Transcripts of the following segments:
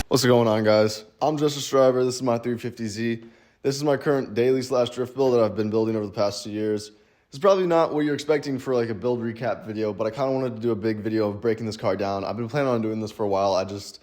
What's going on, guys? I'm Justus Driver. This is my 350Z. This is my current daily / drift build that I've been building over the past 2 years. It's probably not what you're expecting for like a build recap video, but I kind of wanted to do a big video of breaking this car down. I've been planning on doing this for a while. I just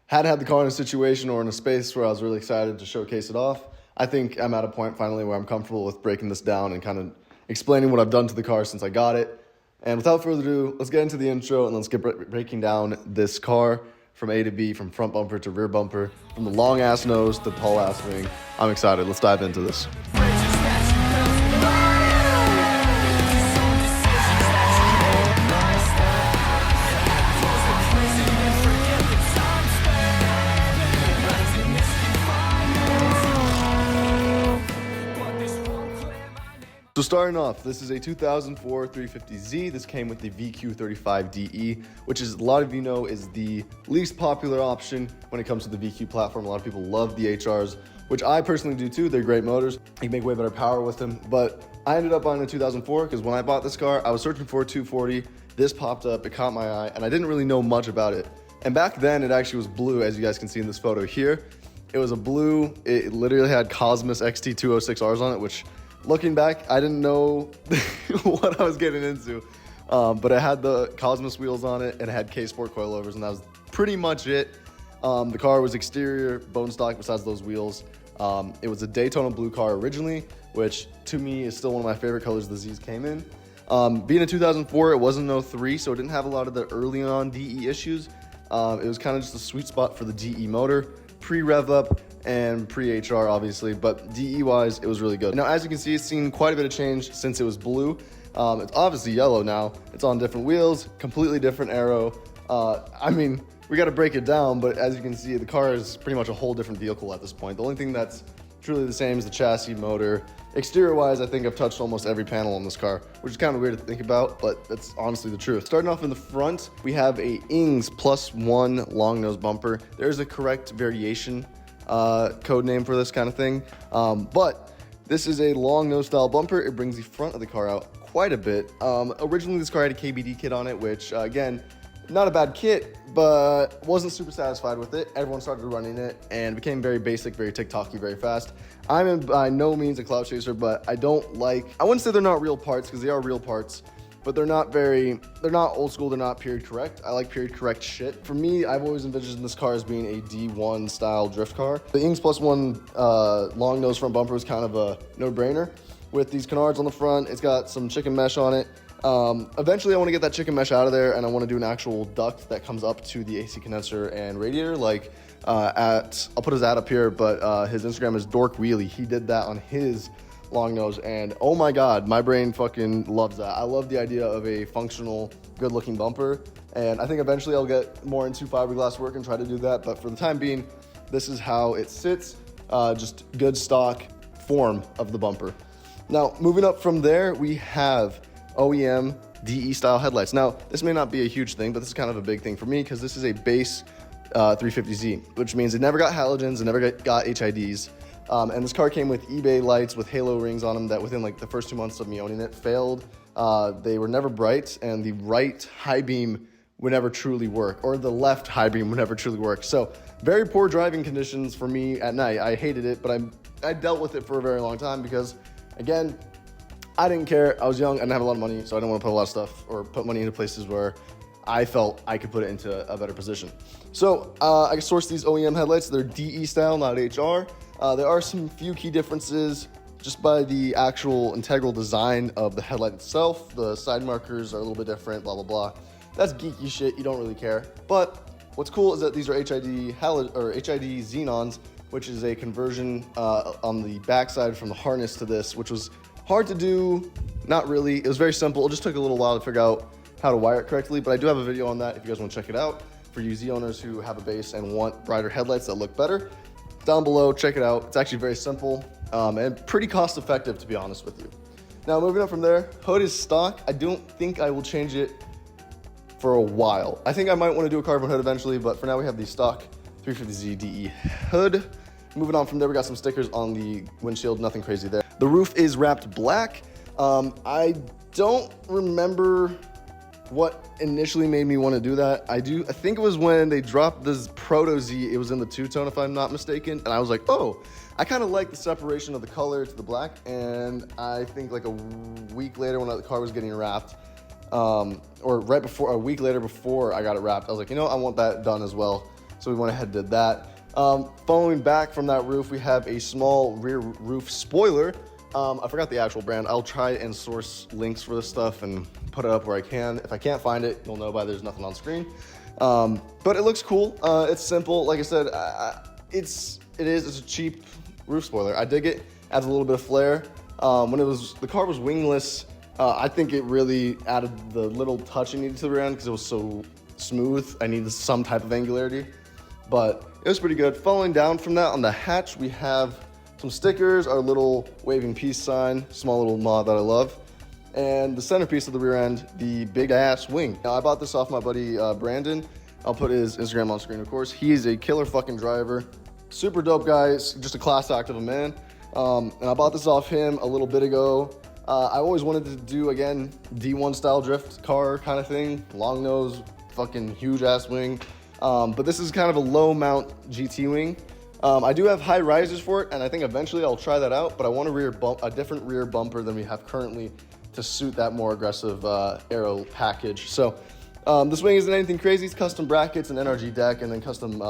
hadn't had the car in a situation or in a space where I was really excited to showcase it off. I think I'm at a point finally where I'm comfortable with breaking this down and kind of explaining what I've done to the car since I got it. And without further ado, let's get into the intro and let's get breaking down this car from A to B, from front bumper to rear bumper, from the long ass nose to the tall ass wing. I'm excited. Let's dive into this. So starting off, this is a 2004 350Z. This came with the VQ35DE, which is, a lot of you know, is the least popular option when it comes to the VQ platform. A lot of people love the HRs, which I personally do too. They're great motors. You can make way better power with them. But I ended up buying a 2004 because when I bought this car, I was searching for a 240. This popped up, it caught my eye, and I didn't really know much about it. And back then, it actually was blue, as you guys can see in this photo here. It was a blue, it literally had Cosmos XT206Rs on it, which, looking back, I didn't know what I was getting into, but it had the Cosmos wheels on it and it had K-Sport coilovers, and that was pretty much it. The car was exterior bone stock besides those wheels. It was a Daytona blue car originally, which to me is still one of my favorite colors the Z's came in. Being a 2004, it wasn't an 03, so it didn't have a lot of the early on DE issues. It was kind of just a sweet spot for the DE motor, pre-rev up and pre-HR obviously, but DE wise, it was really good. Now, as you can see, it's seen quite a bit of change since it was blue. It's obviously yellow now. It's on different wheels, completely different aero. I mean, we got to break it down, but as you can see, the car is pretty much a whole different vehicle at this point. The only thing that's truly the same is the chassis, motor. Exterior wise, I think I've touched almost every panel on this car, which is kind of weird to think about, but that's honestly the truth. Starting off in the front, we have a Ings +1 long nose bumper. There's a correct variation code name for this kind of thing, but this is a long nose style bumper. It brings the front of the car out quite a bit. Originally this car had a KBD kit on it, which again, not a bad kit, but wasn't super satisfied with it. Everyone started running it and it became very basic, very TikTok-y, very fast. I'm by no means a cloud chaser, but I wouldn't say they're not real parts, because they are real parts, but they're not old school, they're not period correct. I like period correct shit. For me, I've always envisioned this car as being a D1 style drift car. The Ings +1 long nose front bumper is kind of a no-brainer. With these canards on the front, it's got some chicken mesh on it. Eventually I want to get that chicken mesh out of there, and I want to do an actual duct that comes up to the AC condenser and radiator, like I'll put his ad up here, but his Instagram is Dork Wheelie. He did that on his long nose, and oh my god, my brain fucking loves that. I love the idea of a functional, good looking bumper, and I think eventually I'll get more into fiberglass work and try to do that, but for the time being, this is how it sits, just good stock form of the bumper. Now, moving up from there, we have OEM DE style headlights. Now, this may not be a huge thing, but this is kind of a big thing for me because this is a base 350Z, which means it never got halogens, it never got HIDs. And this car came with eBay lights with halo rings on them that within like the first 2 months of me owning it failed. They were never bright, and the right high beam would never truly work, or the left high beam would never truly work. So very poor driving conditions for me at night. I hated it, but I dealt with it for a very long time because, again, I didn't care. I was young, I didn't have a lot of money, so I didn't want to put a lot of stuff or put money into places where I felt I could put it into a better position. So I sourced these OEM headlights. They're DE style, not HR. There are some few key differences just by the actual integral design of the headlight itself. The side markers are a little bit different, blah, blah, blah. That's geeky shit, you don't really care. But what's cool is that these are HID xenons, which is a conversion on the backside from the harness to this, which was hard to do, not really. It was very simple. It just took a little while to figure out how to wire it correctly, but I do have a video on that if you guys want to check it out for you Z owners who have a base and want brighter headlights that look better. Down below, check it out. It's actually very simple and pretty cost effective, to be honest with you. Now, moving up from there, hood is stock. I don't think I will change it for a while. I think I might want to do a carbon hood eventually, but for now we have the stock 350Z DE hood. Moving on from there, we got some stickers on the windshield, nothing crazy there. The roof is wrapped black. I don't remember what initially made me want to do that, I think it was when they dropped this Proto Z. It was in the two-tone, if I'm not mistaken, and I was like, oh, I kind of like the separation of the color to the black. And I think like a week later when the car was getting wrapped, or right before, a week later before I got it wrapped, I was like, you know, I want that done as well. So we went ahead and did that. Following back from that roof, we have a small rear roof spoiler. I forgot the actual brand. I'll try and source links for this stuff and put it up where I can. If I can't find it, you'll know by there's nothing on screen. But it looks cool. It's simple. Like I said, it's a cheap roof spoiler. I dig it. Adds a little bit of flair. When the car was wingless, I think it really added the little touch it needed to the rear end because it was so smooth. I needed some type of angularity, but it was pretty good. Following down from that, on the hatch, we have some stickers, our little waving peace sign, small little mod that I love, and the centerpiece of the rear end, the big ass wing. Now, I bought this off my buddy Brandon. I'll put his Instagram on screen, of course. He's a killer fucking driver, super dope guy, just a class act of a man. And I bought this off him a little bit ago. I always wanted to do, again, D1 style drift car kind of thing, long nose, fucking huge ass wing. But this is kind of a low mount GT wing. I do have high risers for it, and I think eventually I'll try that out, but I want a different rear bumper than we have currently to suit that more aggressive aero package. So this wing isn't anything crazy. It's custom brackets, an NRG deck, and then custom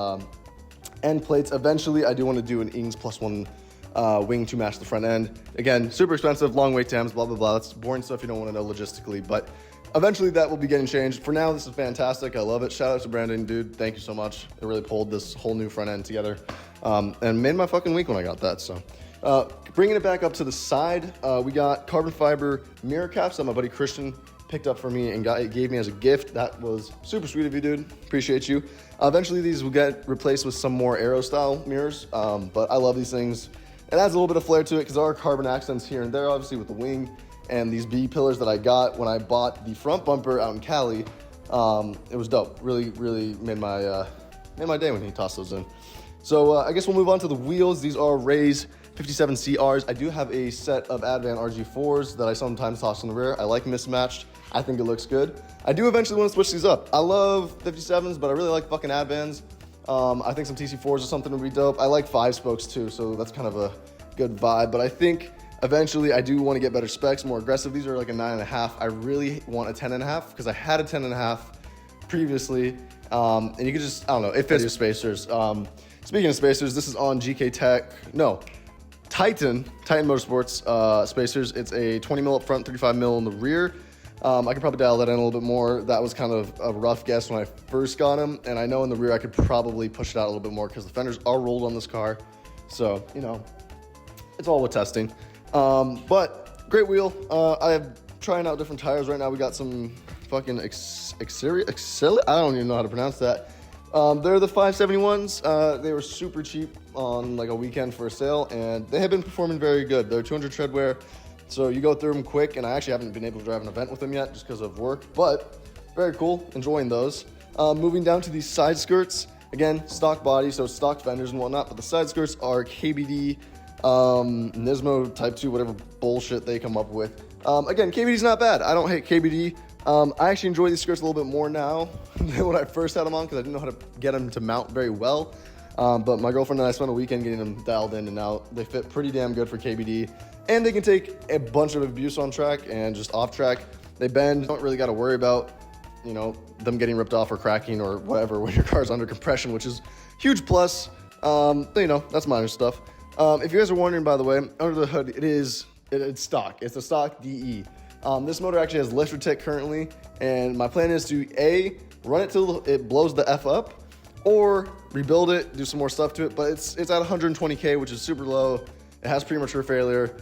end plates. Eventually, I do want to do an Ings +1 wing to match the front end. Again, super expensive, long wait times, blah, blah, blah. That's boring stuff you don't want to know logistically, but eventually that will be getting changed. For now, this is fantastic. I love it. Shout out to Brandon, dude. Thank you so much. It really pulled this whole new front end together and made my fucking week when I got that. So bringing it back up to the side, we got carbon fiber mirror caps that my buddy Christian picked up for me and gave me as a gift. That was super sweet of you, dude. Appreciate you. Eventually, these will get replaced with some more aero style mirrors, but I love these things. It adds a little bit of flair to it because there are carbon accents here and there, obviously, with the wing. And these B pillars that I got when I bought the front bumper out in Cali, it was dope. Really, really made my day when he tossed those in. So I guess we'll move on to the wheels. These are Ray's 57 CRs. I do have a set of Advan RG4s that I sometimes toss in the rear. I like mismatched. I think it looks good. I do eventually want to switch these up. I love 57s, but I really like fucking Advans. I think some TC4s or something would be dope. I like 5 spokes too, so that's kind of a good vibe. But I think eventually, I do want to get better specs, more aggressive. These are like a 9.5. I really want a 10.5 because I had a 10.5 previously. And you could just, I don't know, it fits your spacers. Speaking of spacers, this is on Titan Motorsports spacers. It's a 20 mil up front, 35 mil in the rear. I could probably dial that in a little bit more. That was kind of a rough guess when I first got them. And I know in the rear I could probably push it out a little bit more because the fenders are rolled on this car. So, you know, it's all with testing. But great wheel. I am trying out different tires right now. We got some fucking Excel. I don't even know how to pronounce that. They're the 571s. They were super cheap on like a weekend for a sale, and they have been performing very good. They're 200 tread wear, so you go through them quick. And I actually haven't been able to drive an event with them yet just because of work, but very cool. Enjoying those. Moving down to these side skirts. Again, stock body, so stock fenders and whatnot, but the side skirts are KBD. Nismo Type 2, whatever bullshit they come up with. Again, KBD's not bad. I don't hate KBD. I actually enjoy these skirts a little bit more now than when I first had them on because I didn't know how to get them to mount very well. But my girlfriend and I spent a weekend getting them dialed in, and now they fit pretty damn good for KBD. And they can take a bunch of abuse on track and just off track. They bend. Don't really got to worry about, you know, them getting ripped off or cracking or whatever when your car's under compression, which is huge plus. You know, that's minor stuff. If you guys are wondering, by the way, under the hood, it's stock. It's a stock DE. This motor actually has lifter tick currently, and my plan is to run it till it blows the F up, or rebuild it, do some more stuff to it. But it's at 120K, which is super low. It has premature failure.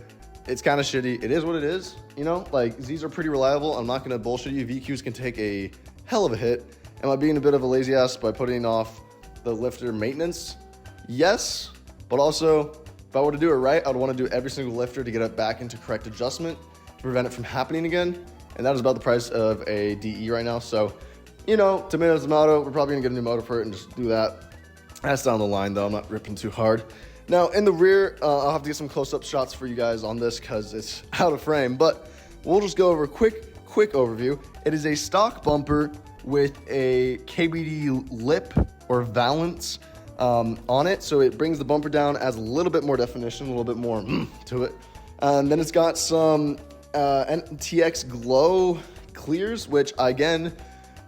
It's kind of shitty. It is what it is, you know? Like, these are pretty reliable. I'm not going to bullshit you. VQs can take a hell of a hit. Am I being a bit of a lazy ass by putting off the lifter maintenance? Yes, but also, if I were to do it right, I'd want to do every single lifter to get it back into correct adjustment to prevent it from happening again. And that is about the price of a DE right now. So, you know, tomato, tomato, we're probably gonna get a new motor for it and just do that. That's down the line though, I'm not ripping too hard. Now in the rear, I'll have to get some close-up shots for you guys on this because it's out of frame, but we'll just go over quick quick overview. It is a stock bumper with a KBD lip or valance on it, so it brings the bumper down, adds a little bit more definition, a little bit more to it. And then it's got some NTX glow clears, which again,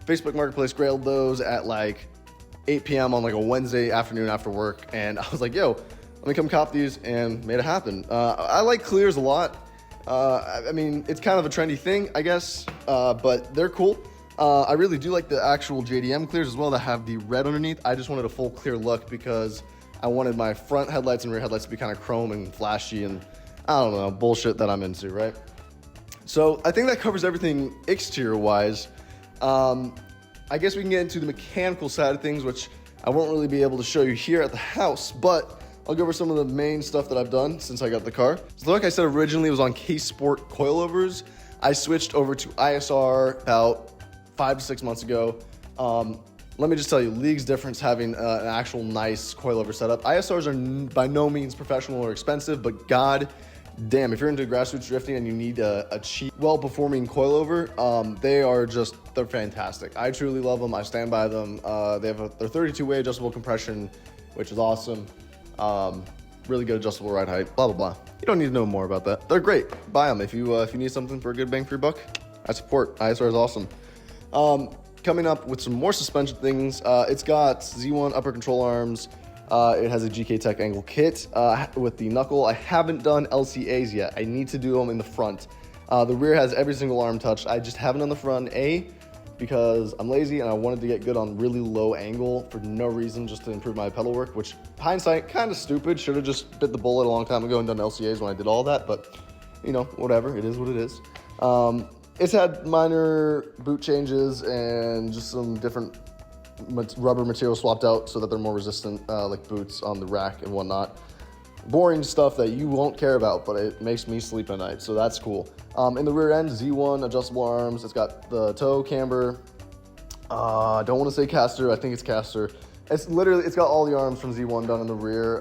Facebook Marketplace grailed those at like 8 p.m. on like a Wednesday afternoon after work, and I was like, yo, let me come cop these, and made it happen. I like clears a lot. I mean, it's kind of a trendy thing, I guess, but they're cool. I really do like the actual JDM clears as well that have the red underneath. I just wanted a full clear look because I wanted my front headlights and rear headlights to be kind of chrome and flashy and, I don't know, bullshit that I'm into, right? So I think that covers everything exterior-wise. I guess we can get into the mechanical side of things, which I won't really be able to show you here at the house, but I'll go over some of the main stuff that I've done since I got the car. So like I said, originally it was on K-Sport coilovers. I switched over to ISR about 5 to 6 months ago. Let me just tell you, league's difference having an actual nice coilover setup. ISRs are by no means professional or expensive, but god damn, if you're into grassroots drifting and you need a cheap, well-performing coilover, they're fantastic. I truly love them. I stand by them. They're 32-way adjustable compression, which is awesome. Really good adjustable ride height, blah, blah, blah. You don't need to know more about that. They're great. Buy them. If you need something for a good bang for your buck, I support. ISR is awesome. Coming up with some more suspension things, it's got Z1 upper control arms. It has a GK Tech angle kit with the knuckle. I haven't done LCAs yet. I need to do them in the front. The rear has every single arm touched. I just haven't on the front, because I'm lazy and I wanted to get good on really low angle for no reason, just to improve my pedal work, which hindsight, kind of stupid. Should have just bit the bullet a long time ago and done LCAs when I did all that, but you know, whatever, it is what it is. It's had minor boot changes and just some different rubber material swapped out so that they're more resistant, like boots on the rack and whatnot. Boring stuff that you won't care about, but it makes me sleep at night, so that's cool. In the rear end, Z1 adjustable arms. It's got the toe camber. I don't want to say caster. I think it's caster. It's got all the arms from Z1 done in the rear.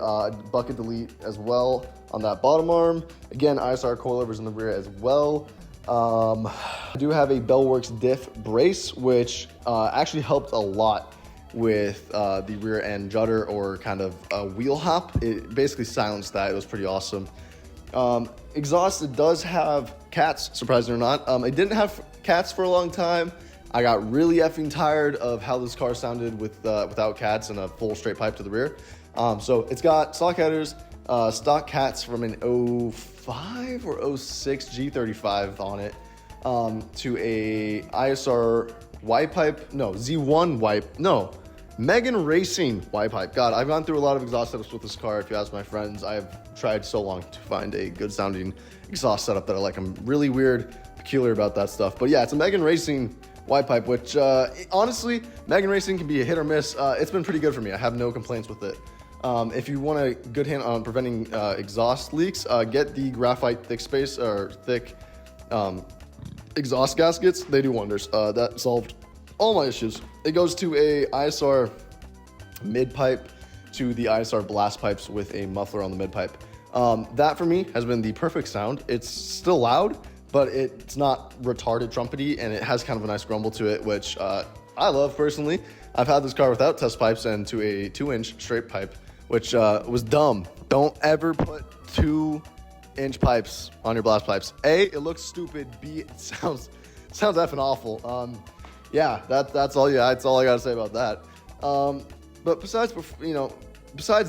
Bucket delete as well on that bottom arm. Again, ISR coilovers in the rear as well. I do have a Bellworks diff brace, which actually helped a lot with the rear end judder or kind of wheel hop. It basically silenced that. It was pretty awesome. Exhaust, it does have cats, surprisingly or not. It didn't have cats for a long time. I got really effing tired of how this car sounded without cats and a full straight pipe to the rear. So it's got stock headers, stock cats from an 05 or 06 G35 on it, to a ISR Y pipe, no, Z1 wipe, no, Megan Racing Y pipe. God, I've gone through a lot of exhaust setups with this car. If you ask my friends, I've tried so long to find a good sounding exhaust setup that I like. I'm really weird, peculiar about that stuff. But yeah, it's a Megan Racing Y pipe, which honestly, Megan Racing can be a hit or miss. It's been pretty good for me. I have no complaints with it. If you want a good hand on preventing exhaust leaks, get the graphite thick exhaust gaskets. They do wonders. That solved all my issues. It goes to a ISR mid pipe to the ISR blast pipes with a muffler on the mid pipe. That for me has been the perfect sound. It's still loud, but it's not retarded trumpety, and it has kind of a nice grumble to it, which I love personally. I've had this car without test pipes and to a 2-inch straight pipe, which was dumb. Don't ever put 2-inch pipes on your blast pipes. A, it looks stupid. B, it sounds effing awful. Yeah, that's all. Yeah, that's all I gotta say about that. But besides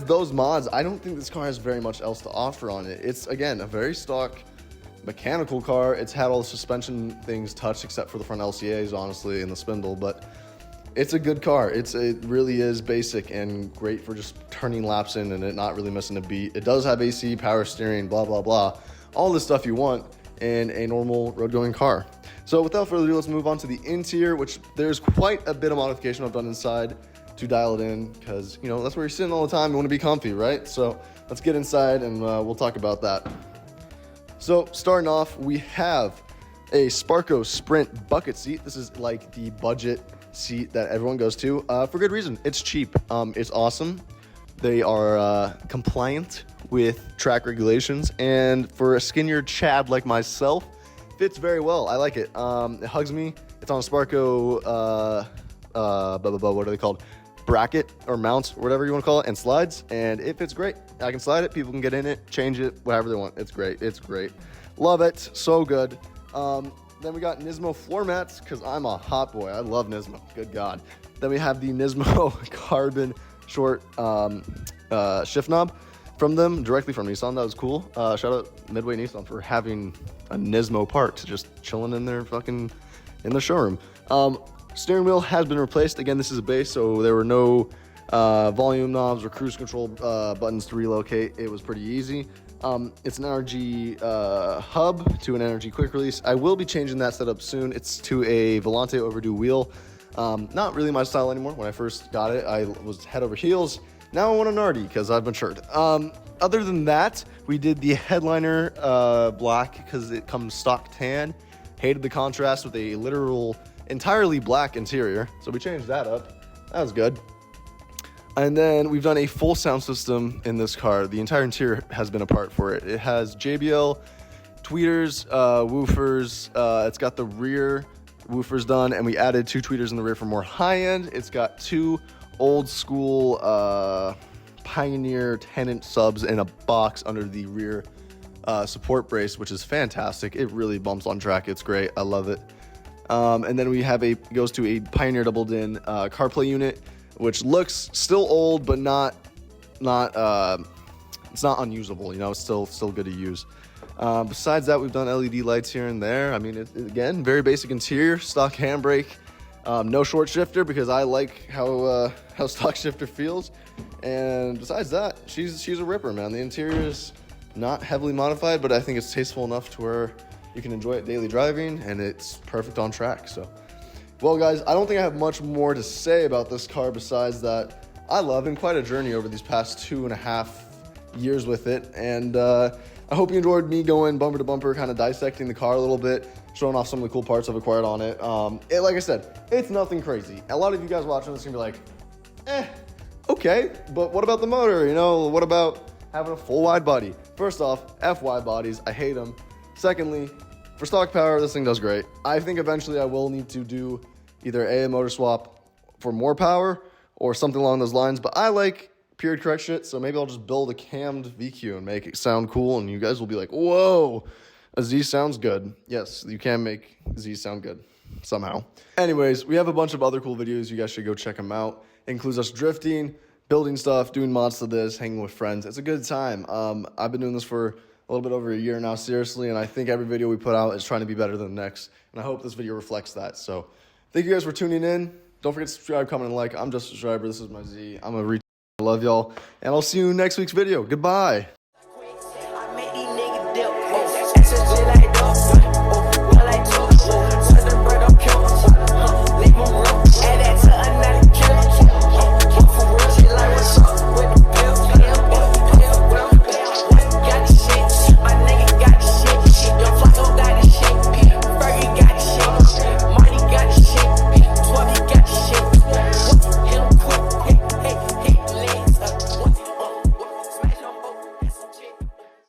those mods, I don't think this car has very much else to offer on it. It's again a very stock mechanical car. It's had all the suspension things touched except for the front LCAs, honestly, and the spindle, but it's a good car. It really is basic and great for just turning laps in and it not really missing a beat. It does have AC, power steering, blah, blah, blah. All the stuff you want in a normal road-going car. So without further ado, let's move on to the interior, which there's quite a bit of modification I've done inside to dial it in because, you know, that's where you're sitting all the time. You want to be comfy, right? So let's get inside and we'll talk about that. So starting off, we have a Sparco Sprint bucket seat. This is like the budget seat that everyone goes to for good reason. It's cheap. It's awesome. They are compliant with track regulations, and for a skinnier Chad like myself, fits very well. I like it. It hugs me. It's on a Sparko, what are they called? Bracket or mount, or whatever you want to call it, and slides, and it fits great. I can slide it, people can get in it, change it, whatever they want. It's great. It's great. Love it. So good. Then we got Nismo floor mats, because I'm a hot boy. I love Nismo. Good God. Then we have the Nismo carbon short shift knob from them, directly from Nissan. That was cool. Shout out Midway Nissan for having a Nismo parked, just chilling in their fucking, in the showroom. Steering wheel has been replaced. Again, this is a base, so there were no volume knobs or cruise control buttons to relocate. It was pretty easy. It's an NRG hub to an NRG quick release. I will be changing that setup soon. It's to a Volante overdue wheel. Not really my style anymore. When I first got it, I was head over heels. Now I want an Arty because I've matured. Other than that, we did the headliner black because it comes stock tan. Hated the contrast with a literal entirely black interior, so we changed that up. That was good. And then we've done a full sound system in this car. The entire interior has been a part for it. It has JBL tweeters, woofers. It's got the rear woofers done, and we added 2 tweeters in the rear for more high end. It's got 2 old school Pioneer 10-inch subs in a box under the rear support brace, which is fantastic. It really bumps on track. It's great. I love it. And then we have goes to a Pioneer doubled-in CarPlay unit, which looks still old, but it's not unusable. You know, it's still good to use. Besides that, we've done LED lights here and there. I mean, again, very basic interior, stock handbrake, no short shifter because I like how stock shifter feels. And besides that, she's a ripper, man. The interior is not heavily modified, but I think it's tasteful enough to where you can enjoy it daily driving, and it's perfect on track. So, well, guys, I don't think I have much more to say about this car besides that I love it. Quite a journey over these past 2.5 years with it, and I hope you enjoyed me going bumper to bumper, kind of dissecting the car a little bit, showing off some of the cool parts I've acquired on it. Like I said, it's nothing crazy. A lot of you guys watching this are gonna be like, okay, but what about the motor? You know, what about having a full wide body? First off, F wide bodies, I hate them. Secondly, for stock power, this thing does great. I think eventually I will need to do either a motor swap for more power or something along those lines, but I like period correct shit, so maybe I'll just build a cammed VQ and make it sound cool, and you guys will be like, whoa, a Z sounds good. Yes, you can make Z sound good somehow. Anyways, we have a bunch of other cool videos. You guys should go check them out. It includes us drifting, building stuff, doing mods to this, hanging with friends. It's a good time. I've been doing this for a little bit over a year now, seriously, and I think every video we put out is trying to be better than the next, and I hope this video reflects that. So thank you guys for tuning in. Don't forget to subscribe, comment, and like. I'm Justus and I. This is my Z. I'm a retard. I love y'all, and I'll see you in next week's video. Goodbye.